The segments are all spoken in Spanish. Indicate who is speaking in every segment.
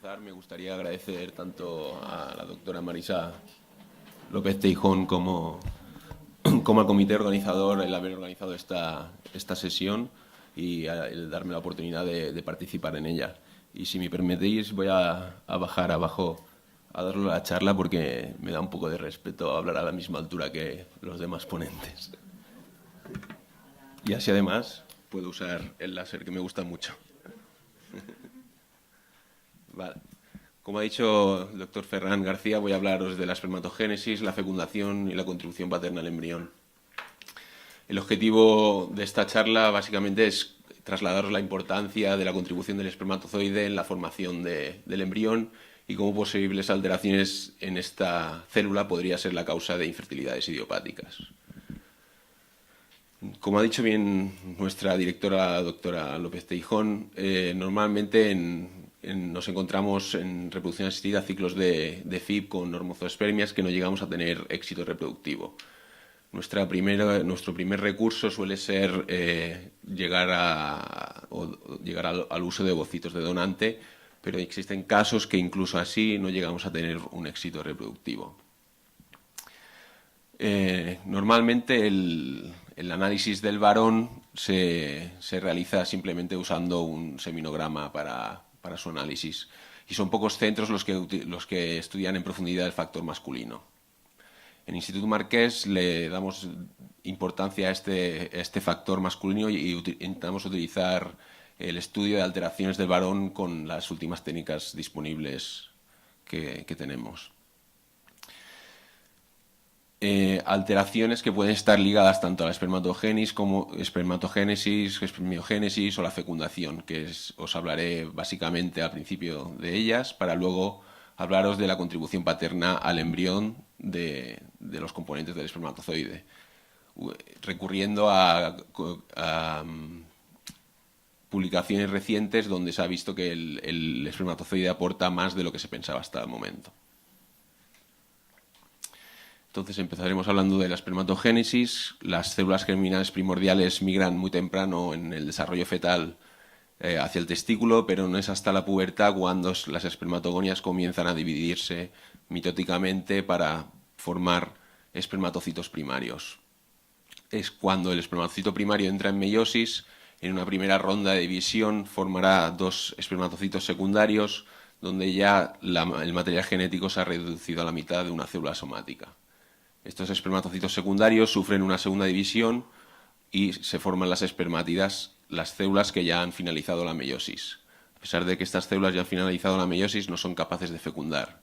Speaker 1: empezar, me gustaría agradecer tanto a la doctora Marisa López Teijón como al comité organizador el haber organizado esta sesión y el darme la oportunidad de participar en ella. Y si me permitís, voy a bajar abajo a darle la charla porque me da un poco de respeto hablar a la misma altura que los demás ponentes. Y así además puedo usar el láser, que me gusta mucho. Vale. Como ha dicho el doctor Ferran García, voy a hablaros de la espermatogénesis, la fecundación y la contribución paterna al embrión. El objetivo de esta charla básicamente es trasladaros la importancia de la contribución del espermatozoide en la formación del embrión y cómo posibles alteraciones en esta célula podría ser la causa de infertilidades idiopáticas. Como ha dicho bien nuestra directora, la doctora López Teijón, normalmente nos encontramos en reproducción asistida ciclos de FIP con hormozoospermias que no llegamos a tener éxito reproductivo. Nuestro primer recurso suele ser llegar al uso de ovocitos de donante, pero existen casos que incluso así no llegamos a tener un éxito reproductivo. Normalmente el análisis del varón se realiza simplemente usando un seminograma para su análisis, y son pocos centros los que estudian en profundidad el factor masculino. En Instituto Marqués le damos importancia a este factor masculino y intentamos utilizar el estudio de alteraciones del varón con las últimas técnicas disponibles que tenemos. Alteraciones que pueden estar ligadas tanto a la espermatogénesis, espermiogénesis o la fecundación, que os hablaré básicamente al principio de ellas, para luego hablaros de la contribución paterna al embrión de los componentes del espermatozoide, recurriendo a publicaciones recientes donde se ha visto que el espermatozoide aporta más de lo que se pensaba hasta el momento. Entonces empezaremos hablando de la espermatogénesis. Las células germinales primordiales migran muy temprano en el desarrollo fetal hacia el testículo, pero no es hasta la pubertad cuando las espermatogonias comienzan a dividirse mitóticamente para formar espermatocitos primarios. Es cuando el espermatocito primario entra en meiosis. En una primera ronda de división formará dos espermatocitos secundarios, donde ya el material genético se ha reducido a la mitad de una célula somática. Estos espermatocitos secundarios sufren una segunda división y se forman las espermátidas, las células que ya han finalizado la meiosis. A pesar de que estas células ya han finalizado la meiosis, no son capaces de fecundar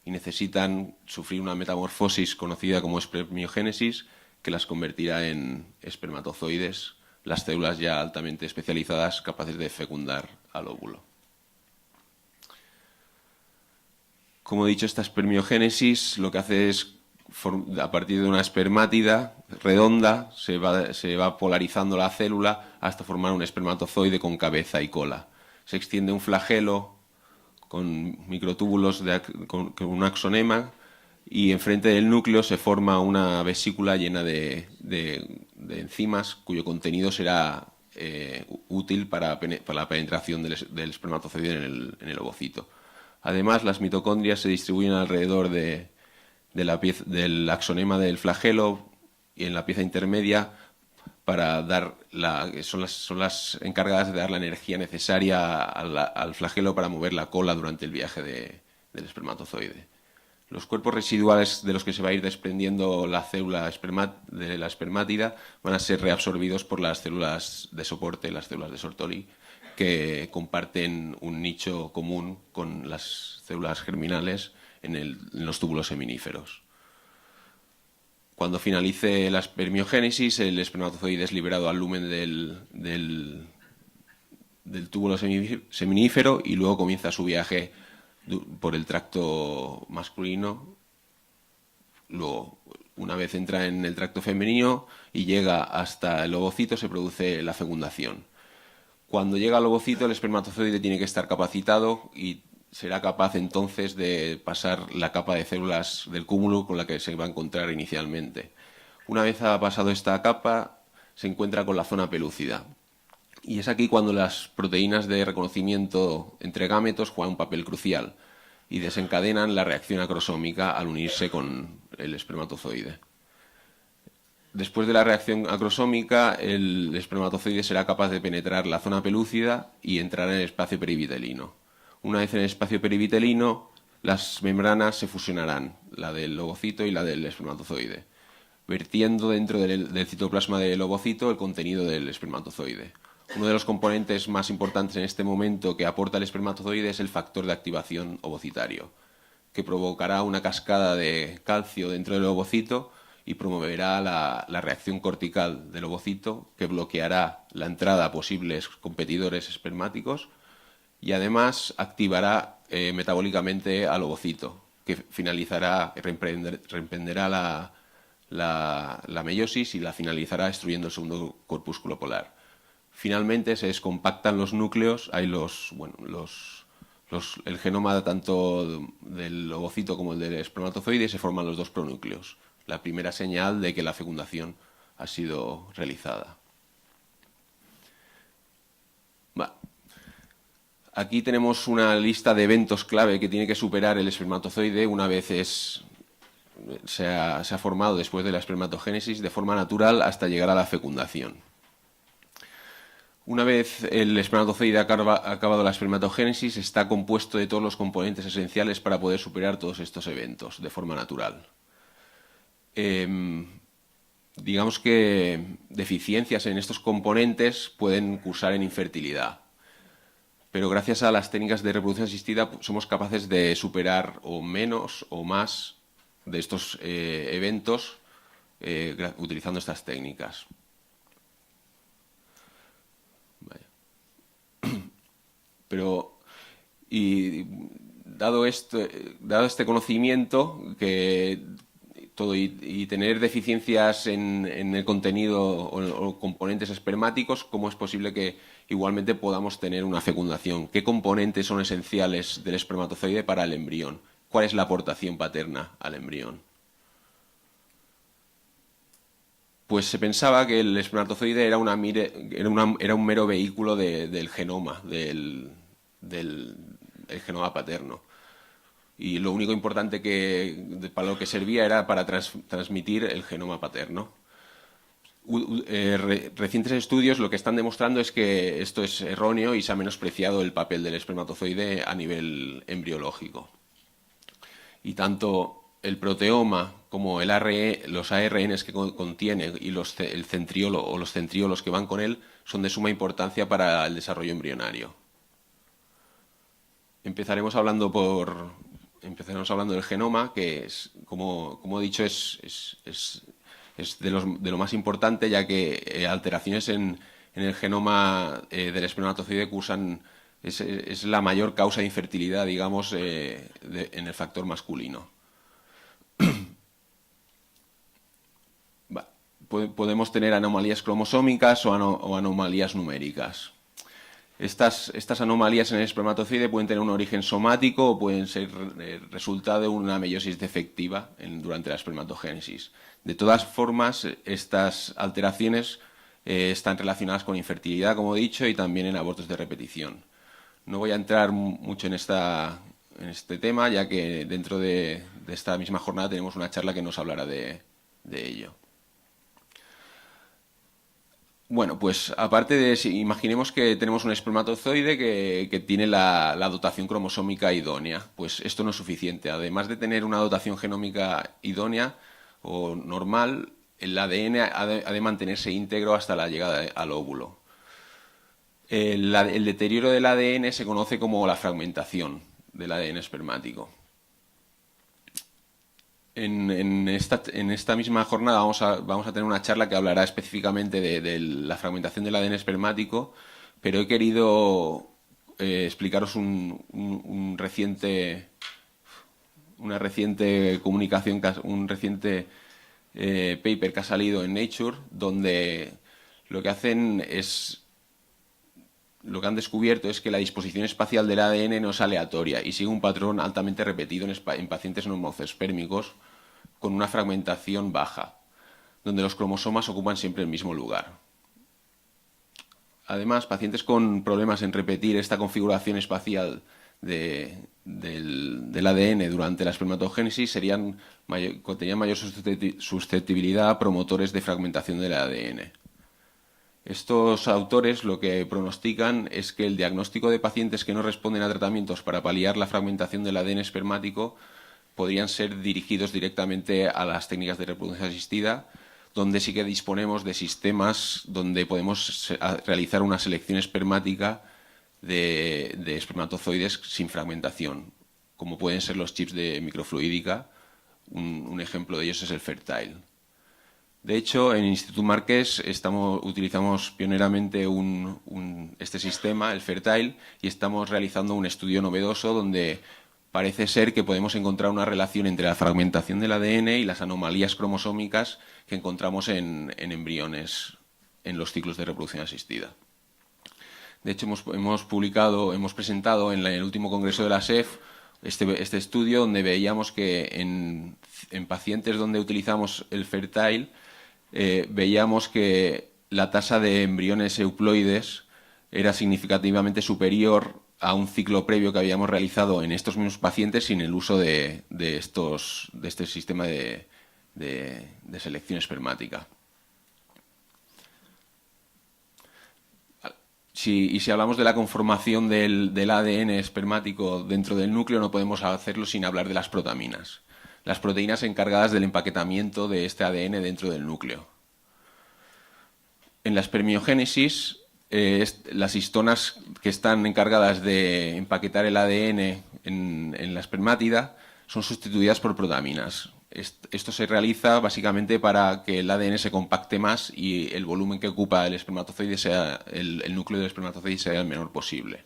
Speaker 1: y necesitan sufrir una metamorfosis conocida como espermiogénesis, que las convertirá en espermatozoides, las células ya altamente especializadas capaces de fecundar al óvulo. Como he dicho, esta espermiogénesis lo que hace es, a partir de una espermátida redonda, se va polarizando la célula hasta formar un espermatozoide con cabeza y cola. Se extiende un flagelo con microtúbulos con un axonema, y enfrente del núcleo se forma una vesícula llena de enzimas cuyo contenido será útil para la penetración del espermatozoide en el ovocito. Además, las mitocondrias se distribuyen alrededor del axonema del flagelo y en la pieza intermedia son las encargadas de dar la energía necesaria al flagelo para mover la cola durante el viaje del espermatozoide. Los cuerpos residuales de los que se va a ir desprendiendo la célula de la espermátida van a ser reabsorbidos por las células de soporte, las células de Sertoli, que comparten un nicho común con las células germinales en los túbulos seminíferos. Cuando finalice la espermiogénesis, el espermatozoide es liberado al lumen del túbulo seminífero y luego comienza su viaje por el tracto masculino. Luego, una vez entra en el tracto femenino y llega hasta el ovocito, se produce la fecundación. Cuando llega al ovocito, el espermatozoide tiene que estar capacitado y será capaz entonces de pasar la capa de células del cúmulo con la que se va a encontrar inicialmente. Una vez ha pasado esta capa, se encuentra con la zona pelúcida Y es aquí cuando las proteínas de reconocimiento entre gametos juegan un papel crucial y desencadenan la reacción acrosómica al unirse con el espermatozoide. Después de la reacción acrosómica, el espermatozoide será capaz de penetrar la zona pelúcida y entrar en el espacio perivitelino. Una vez en el espacio perivitelino, las membranas se fusionarán, la del ovocito y la del espermatozoide, vertiendo dentro del citoplasma del ovocito el contenido del espermatozoide. Uno de los componentes más importantes en este momento que aporta el espermatozoide es el factor de activación ovocitario, que provocará una cascada de calcio dentro del ovocito y promoverá la reacción cortical del ovocito, que bloqueará la entrada a posibles competidores espermáticos y además activará metabólicamente al ovocito, que finalizará, reemprenderá la meiosis y la finalizará destruyendo el segundo corpúsculo polar. Finalmente se descompactan los núcleos, hay el genoma tanto del ovocito como el del espermatozoide y se forman los dos pronúcleos. La primera señal de que la fecundación ha sido realizada. Aquí tenemos una lista de eventos clave que tiene que superar el espermatozoide una vez se ha formado después de la espermatogénesis de forma natural hasta llegar a la fecundación. Una vez el espermatozoide ha acabado la espermatogénesis, está compuesto de todos los componentes esenciales para poder superar todos estos eventos de forma natural. Digamos que deficiencias en estos componentes pueden cursar en infertilidad, pero gracias a las técnicas de reproducción asistida somos capaces de superar o menos o más de estos eventos utilizando estas técnicas. Pero, dado este conocimiento y tener deficiencias en el contenido o componentes espermáticos, ¿cómo es posible que igualmente podamos tener una fecundación? ¿Qué componentes son esenciales del espermatozoide para el embrión? ¿Cuál es la aportación paterna al embrión? Pues se pensaba que el espermatozoide era un mero vehículo del genoma, del genoma paterno. Y lo único importante para lo que servía era para transmitir el genoma paterno. Recientes estudios lo que están demostrando es que esto es erróneo y se ha menospreciado el papel del espermatozoide a nivel embriológico. Y tanto el proteoma como los ARNs que contiene y el centriolo o los centriolos que van con él son de suma importancia para el desarrollo embrionario. Empezaremos hablando del genoma, que es, como he dicho, es de lo más importante, ya que alteraciones en el genoma del espermatozoide es la mayor causa de infertilidad, digamos, en el factor masculino. Podemos tener anomalías cromosómicas o anomalías numéricas. Estas anomalías en el espermatozoide pueden tener un origen somático o pueden ser resultado de una meiosis defectiva durante la espermatogénesis. De todas formas, estas alteraciones están relacionadas con infertilidad, como he dicho, y también en abortos de repetición. No voy a entrar mucho en este tema, ya que dentro de esta misma jornada tenemos una charla que nos hablará de ello. Bueno, pues imaginemos que tenemos un espermatozoide que tiene la dotación cromosómica idónea. Pues esto no es suficiente. Además de tener una dotación genómica idónea o normal, el ADN ha de mantenerse íntegro hasta la llegada al óvulo. El deterioro del ADN se conoce como la fragmentación del ADN espermático. En esta misma jornada vamos a tener una charla que hablará específicamente de la fragmentación del ADN espermático, pero he querido explicaros una reciente comunicación, un reciente paper que ha salido en Nature, donde lo que han descubierto es que la disposición espacial del ADN no es aleatoria y sigue un patrón altamente repetido en pacientes normocespérmicos con una fragmentación baja, donde los cromosomas ocupan siempre el mismo lugar. Además, pacientes con problemas en repetir esta configuración espacial del ADN durante la espermatogénesis tenían mayor susceptibilidad a promotores de fragmentación del ADN. Estos autores lo que pronostican es que el diagnóstico de pacientes que no responden a tratamientos para paliar la fragmentación del ADN espermático podrían ser dirigidos directamente a las técnicas de reproducción asistida, donde sí que disponemos de sistemas donde podemos realizar una selección espermática de espermatozoides sin fragmentación, como pueden ser los chips de microfluídica. Un ejemplo de ellos es el Fertile. De hecho, en el Instituto Marqués utilizamos pioneramente este sistema, el Fertile, y estamos realizando un estudio novedoso donde parece ser que podemos encontrar una relación entre la fragmentación del ADN y las anomalías cromosómicas que encontramos en embriones en los ciclos de reproducción asistida. De hecho, hemos presentado en el último congreso de la SEF este estudio donde veíamos que en pacientes donde utilizamos el Fertile veíamos que la tasa de embriones euploides era significativamente superior a un ciclo previo que habíamos realizado en estos mismos pacientes sin el uso de este sistema de selección espermática. Si hablamos de la conformación del ADN espermático dentro del núcleo, no podemos hacerlo sin hablar de las protaminas, las proteínas encargadas del empaquetamiento de este ADN dentro del núcleo. En la espermiogénesis, las histonas que están encargadas de empaquetar el ADN en la espermátida son sustituidas por protaminas. Esto se realiza básicamente para que el ADN se compacte más y el volumen que ocupa el espermatozoide el núcleo del espermatozoide sea el menor posible.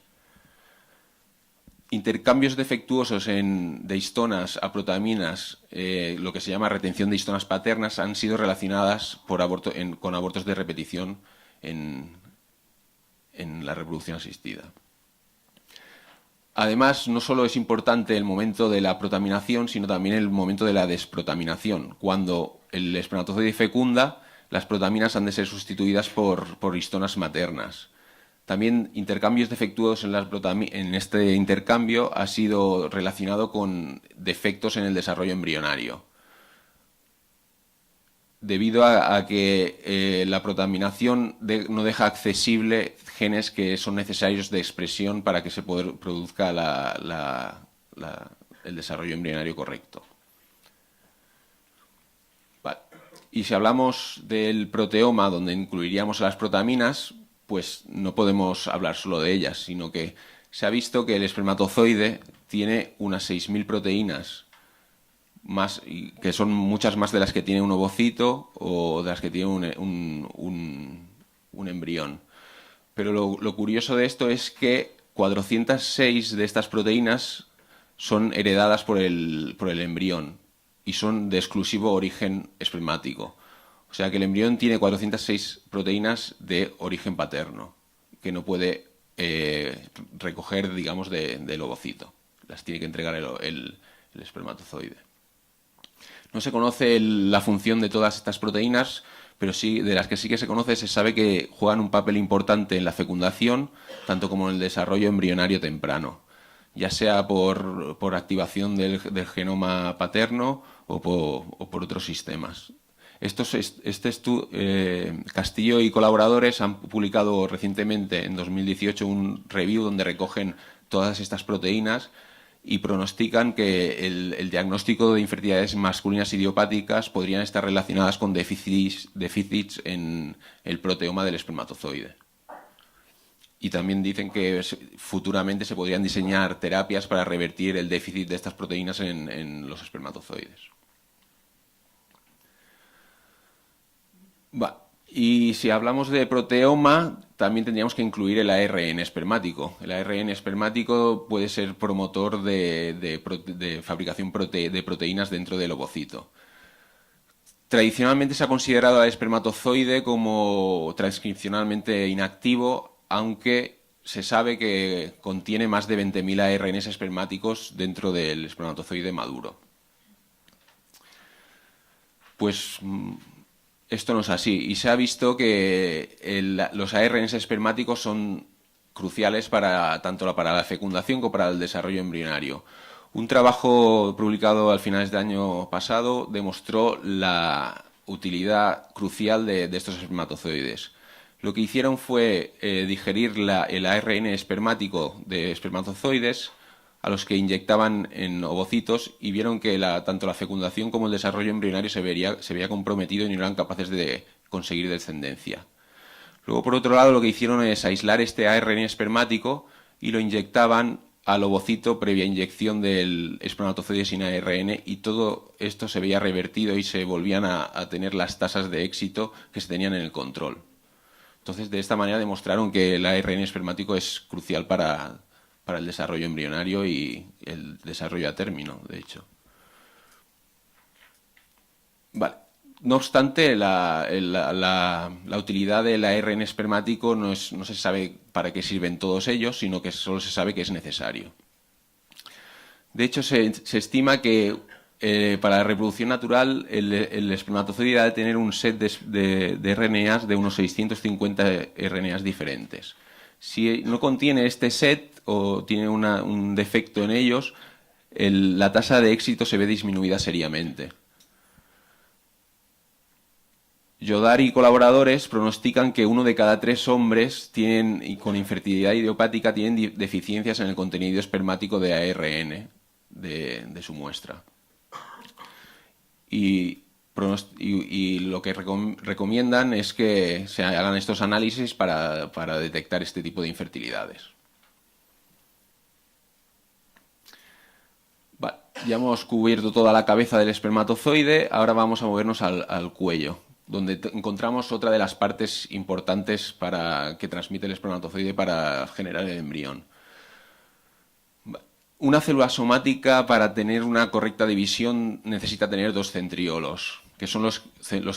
Speaker 1: Intercambios defectuosos de histonas a protaminas, lo que se llama retención de histonas paternas, han sido relacionadas con abortos de repetición en la reproducción asistida. Además, no solo es importante el momento de la protaminación, sino también el momento de la desprotaminación. Cuando el espermatozoide fecunda, las protaminas han de ser sustituidas por histonas maternas. También intercambios defectuosos en este intercambio ha sido relacionado con defectos en el desarrollo embrionario. Debido a que la protaminación no deja accesible genes que son necesarios de expresión para que se produzca el desarrollo embrionario correcto. Vale. Y si hablamos del proteoma, donde incluiríamos a las protaminas, pues no podemos hablar solo de ellas, sino que se ha visto que el espermatozoide tiene unas 6.000 proteínas, que son muchas más de las que tiene un ovocito o de las que tiene un embrión. Pero lo curioso de esto es que 406 de estas proteínas son heredadas por el embrión y son de exclusivo origen espermático. O sea que el embrión tiene 406 proteínas de origen paterno, que no puede recoger, digamos, del ovocito. Las tiene que entregar el espermatozoide. No se conoce la función de todas estas proteínas, pero sí, de las que sí que se conoce, se sabe que juegan un papel importante en la fecundación, tanto como en el desarrollo embrionario temprano, ya sea por activación del genoma paterno o por otros sistemas. Castillo y colaboradores han publicado recientemente, en 2018, un review donde recogen todas estas proteínas y pronostican que el diagnóstico de infertilidades masculinas idiopáticas podrían estar relacionadas con déficits en el proteoma del espermatozoide. Y también dicen que futuramente se podrían diseñar terapias para revertir el déficit de estas proteínas en los espermatozoides. Y si hablamos de proteoma, también tendríamos que incluir el ARN espermático. El ARN espermático puede ser promotor de fabricación de proteínas dentro del ovocito. Tradicionalmente se ha considerado al espermatozoide como transcripcionalmente inactivo, aunque se sabe que contiene más de 20.000 ARNs espermáticos dentro del espermatozoide maduro. Pues esto no es así y se ha visto que los ARNs espermáticos son cruciales para tanto para la fecundación como para el desarrollo embrionario. Un trabajo publicado al finales del año pasado demostró la utilidad crucial de estos espermatozoides. Lo que hicieron fue digerir el ARN espermático de espermatozoides a los que inyectaban en ovocitos y vieron que tanto la fecundación como el desarrollo embrionario se veía comprometido y no eran capaces de conseguir descendencia. Luego, por otro lado, lo que hicieron es aislar este ARN espermático y lo inyectaban al ovocito previa inyección del espermatozoide sin ARN y todo esto se veía revertido y se volvían a tener las tasas de éxito que se tenían en el control. Entonces, de esta manera demostraron que el ARN espermático es crucial para el desarrollo embrionario y el desarrollo a término, de hecho. Vale. No obstante, la utilidad del ARN espermático no se sabe para qué sirven todos ellos, sino que solo se sabe que es necesario. De hecho, se estima que para la reproducción natural el espermatozoide ha de tener un set de RNAs de unos 650 RNAs diferentes. Si no contiene este set o tiene un defecto en ellos, la tasa de éxito se ve disminuida seriamente. Yodar y colaboradores pronostican que 1 de cada 3 hombres con infertilidad idiopática tienen deficiencias en el contenido espermático de ARN de su muestra. Y lo que recomiendan es que se hagan estos análisis para detectar este tipo de infertilidades. Vale, ya hemos cubierto toda la cabeza del espermatozoide, ahora vamos a movernos al cuello, donde encontramos otra de las partes importantes que transmite el espermatozoide para generar el embrión. Una célula somática, para tener una correcta división, necesita tener 2 centriolos, que son los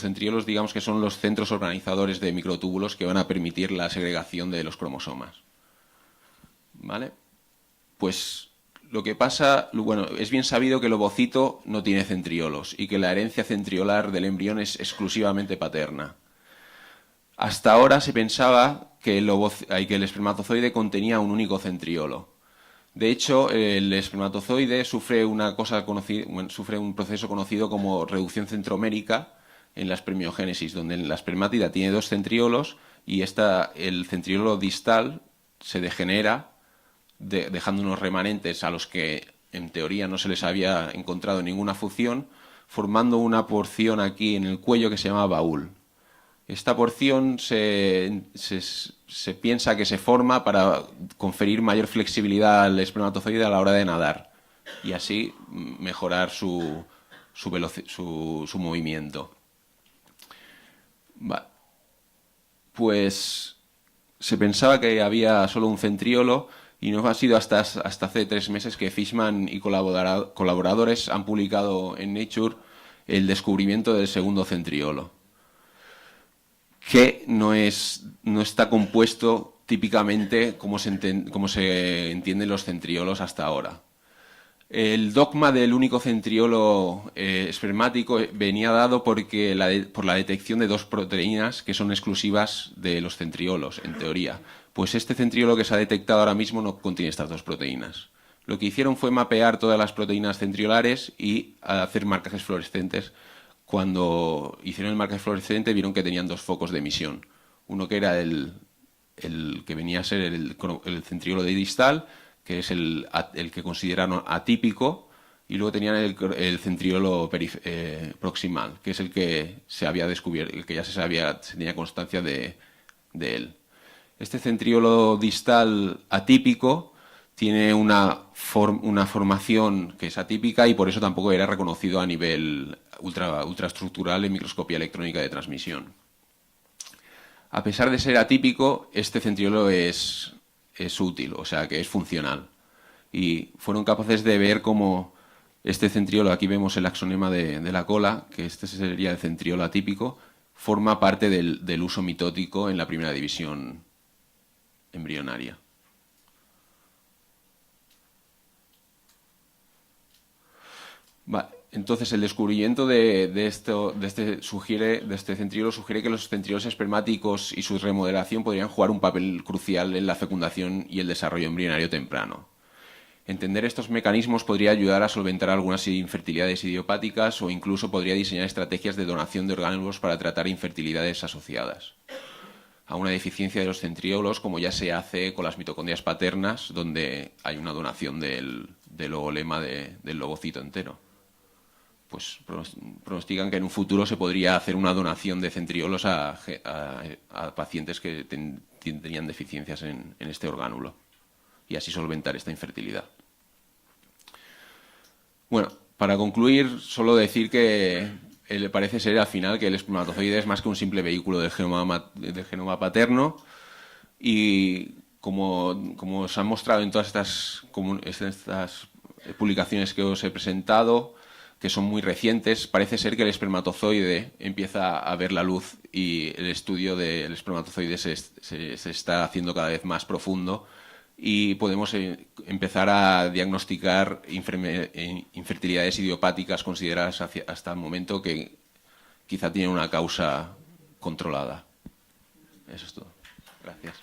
Speaker 1: centriolos, digamos que son los centros organizadores de microtúbulos que van a permitir la segregación de los cromosomas. ¿Vale? Pues lo que pasa, bueno, es bien sabido que el ovocito no tiene centriolos y que la herencia centriolar del embrión es exclusivamente paterna. Hasta ahora se pensaba que el espermatozoide contenía un único centriolo. De hecho, el espermatozoide sufre un proceso conocido como reducción centromérica en la espermiogénesis, donde la espermátida tiene 2 centriolos y el centriolo distal se degenera, dejando unos remanentes a los que en teoría no se les había encontrado ninguna función, formando una porción aquí en el cuello que se llama baúl. Esta porción se piensa que se forma para conferir mayor flexibilidad al espermatozoide a la hora de nadar y así mejorar su movimiento. Vale. Pues se pensaba que había solo un centriolo y no ha sido hasta hace 3 meses que Fishman y colaboradores han publicado en Nature el descubrimiento del segundo centriolo, que no está compuesto típicamente como se entienden los centriolos hasta ahora. El dogma del único centriolo espermático venía dado por la detección de 2 proteínas que son exclusivas de los centriolos, en teoría. Pues este centriolo que se ha detectado ahora mismo no contiene estas 2 proteínas. Lo que hicieron fue mapear todas las proteínas centriolares y hacer marcajes fluorescentes. Cuando hicieron el marcaje fluorescente vieron que tenían 2 focos de emisión. Uno que era el que venía a ser el centriolo de distal, que es el que consideraron atípico, y luego tenían el centriolo proximal, que es el que se había descubierto, el que ya se tenía constancia de él. Este centriolo distal atípico tiene una formación que es atípica y por eso tampoco era reconocido a nivel ultraestructural en microscopía electrónica de transmisión. A pesar de ser atípico, este centriolo es útil, o sea que es funcional. Y fueron capaces de ver cómo este centriolo, aquí vemos el axonema de la cola, que este sería el centriolo atípico, forma parte del uso mitótico en la primera división embrionaria. Vale. Entonces, el descubrimiento de este centriolo sugiere que los centriolos espermáticos y su remodelación podrían jugar un papel crucial en la fecundación y el desarrollo embrionario temprano. Entender estos mecanismos podría ayudar a solventar algunas infertilidades idiopáticas o incluso podría diseñar estrategias de donación de órganos para tratar infertilidades asociadas a una deficiencia de los centriolos, como ya se hace con las mitocondrias paternas, donde hay una donación del ogolema del ovocito entero. Pues pronostican que en un futuro se podría hacer una donación de centriolos a pacientes que tenían deficiencias en este orgánulo y así solventar esta infertilidad. Bueno, para concluir, solo decir que parece ser al final que el espermatozoide es más que un simple vehículo del genoma paterno y como os han mostrado en todas estas publicaciones que os he presentado, que son muy recientes, parece ser que el espermatozoide empieza a ver la luz y el estudio del espermatozoide se está haciendo cada vez más profundo y podemos empezar a diagnosticar infertilidades idiopáticas consideradas hasta el momento que quizá tienen una causa controlada. Eso es todo. Gracias.